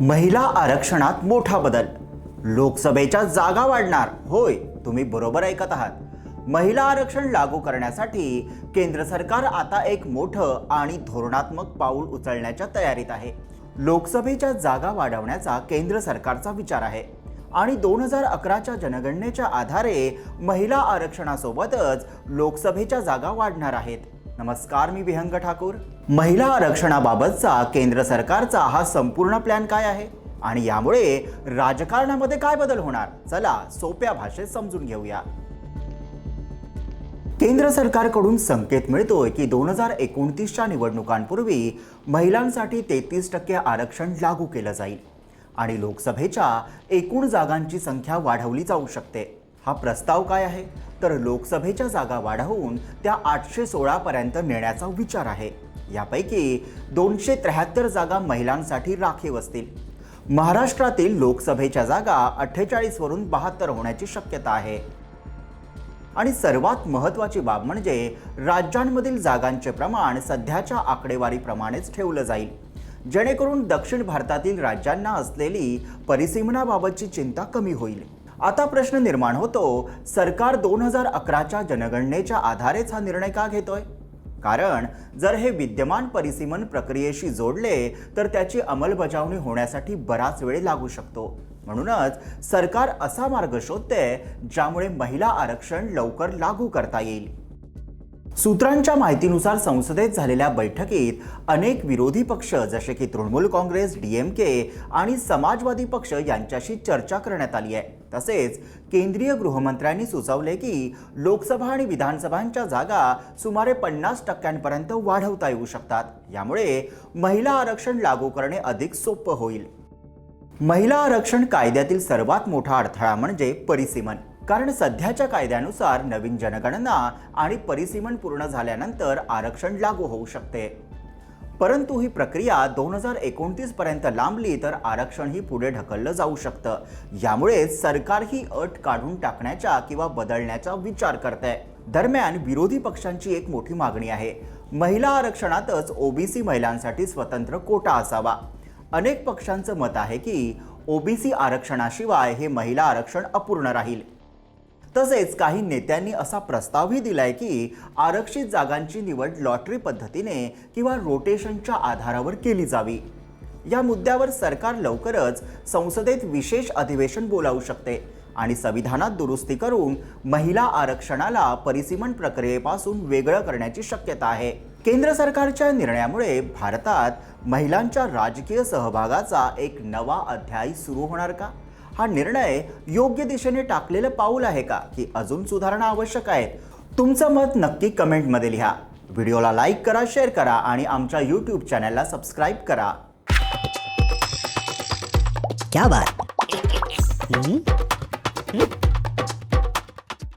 महिला आरक्षणात मोठा बदल, लोकसभेच्या जागा वाढणार. होय, तुम्ही बरोबर ऐकत आहात. महिला आरक्षण लागू करण्यासाठी केंद्र सरकार आता एक मोठं आणि धोरणात्मक पाऊल उचलण्याच्या तयारीत आहे. लोकसभेच्या जागा वाढवण्याचा केंद्र सरकारचा विचार आहे आणि 2011च्या जनगणनेच्या आधारे महिला आरक्षणासोबतच लोकसभेच्या जागा वाढणार आहेत. नमस्कार, मी विहंग ठाकूर. महिला आरक्षणाबाबतचा केंद्र सरकारचा हा संपूर्ण प्लॅन काय आहे आणि यामुळे राजकारणामध्ये काय बदल होणार, चला सोप्या भाषेत समजून घेऊया. केंद्र सरकारकडून संकेत मिळतोय की 2029च्या निवडणुकांपूर्वी महिलांसाठी 33% आरक्षण लागू केलं जाईल आणि लोकसभेच्या एकूण जागांची संख्या वाढवली जाऊ शकते. हा प्रस्ताव काय आहे तर लोकसभेच्या जागा वाढवून त्या 816 पर्यंत नेण्याचा विचार आहे. यापैकी 273 जागा महिलांसाठी राखीव असतील. महाराष्ट्रातील लोकसभेच्या जागा 48 वरून 72 होण्याची शक्यता आहे. आणि सर्वात महत्त्वाची बाब म्हणजे राज्यांमधील जागांचे प्रमाण सध्याच्या आकडेवारीप्रमाणेच ठेवलं जाईल, जेणेकरून दक्षिण भारतातील राज्यांना असलेली परिसीमनाबाबतची चिंता कमी होईल. आता प्रश्न निर्माण होतो, सरकार 2011च्या जनगणनेच्या आधारेच हा निर्णय का घेतोय? कारण जर हे विद्यमान परिसीमन प्रक्रियेशी जोडले तर त्याची अंमलबजावणी होण्यासाठी बराच वेळ लागू शकतो. म्हणूनच सरकार असा मार्ग शोधते ज्यामुळे महिला आरक्षण लवकर लागू करता येईल. सूत्रांच्या माहितीनुसार संसदेत झालेल्या बैठकीत अनेक विरोधी पक्ष जसे की तृणमूल काँग्रेस, DMK आणि समाजवादी पक्ष यांच्याशी चर्चा करण्यात आली आहे. तसेच केंद्रीय गृहमंत्र्यांनी सुचवले की लोकसभा आणि विधानसभांच्या जागा सुमारे 50% वाढवता येऊ शकतात. यामुळे महिला आरक्षण लागू करणे अधिक सोपं होईल. महिला आरक्षण कायद्यातील सर्वात मोठा अडथळा म्हणजे परिसीमन. कारण सध्याच्या कायद्यानुसार नवीन जनगणना आणि परिसीमन पूर्ण झाल्यानंतर आरक्षण लागू होऊ शकते. परंतु ही प्रक्रिया 2029 पर्यंत लांबली तर आरक्षणही पुढे ढकललं जाऊ शकतं. यामुळे सरकार ही अट काढून टाकण्याचा किंवा बदलण्याचा विचार करते. दरम्यान विरोधी पक्षांची एक मोठी मागणी आहे, महिला आरक्षणातच OBC महिलांसाठी स्वतंत्र कोटा असावा. अनेक पक्षांचं मत आहे की OBC आरक्षणाशिवाय हे महिला आरक्षण अपूर्ण राहील. तसेच काही नेत्यांनी असा प्रस्तावही दिलाय की आरक्षित जागांची निवड लॉटरी पद्धतीने किंवा रोटेशनच्या आधारावर केली जावी. या मुद्द्यावर सरकार लवकरच संसदेत विशेष अधिवेशन बोलावू शकते आणि संविधानात दुरुस्ती करून महिला आरक्षणाला परिसीमन प्रक्रियेपासून वेगळं करण्याची शक्यता आहे. केंद्र सरकारच्या निर्णयामुळे भारतात महिलांच्या राजकीय सहभागाचा एक नवा अध्याय सुरू होणार का? हा निर्णय योग्य दिशेने टाकलेलं पाऊल आहे का की अजून सुधारणा आवश्यक आहे? तुमचं मत नक्की कमेंटमध्ये लिहा. व्हिडिओला लाईक करा, शेअर करा आणि आमच्या YouTube चॅनलला सबस्क्राईब करा. क्या बात.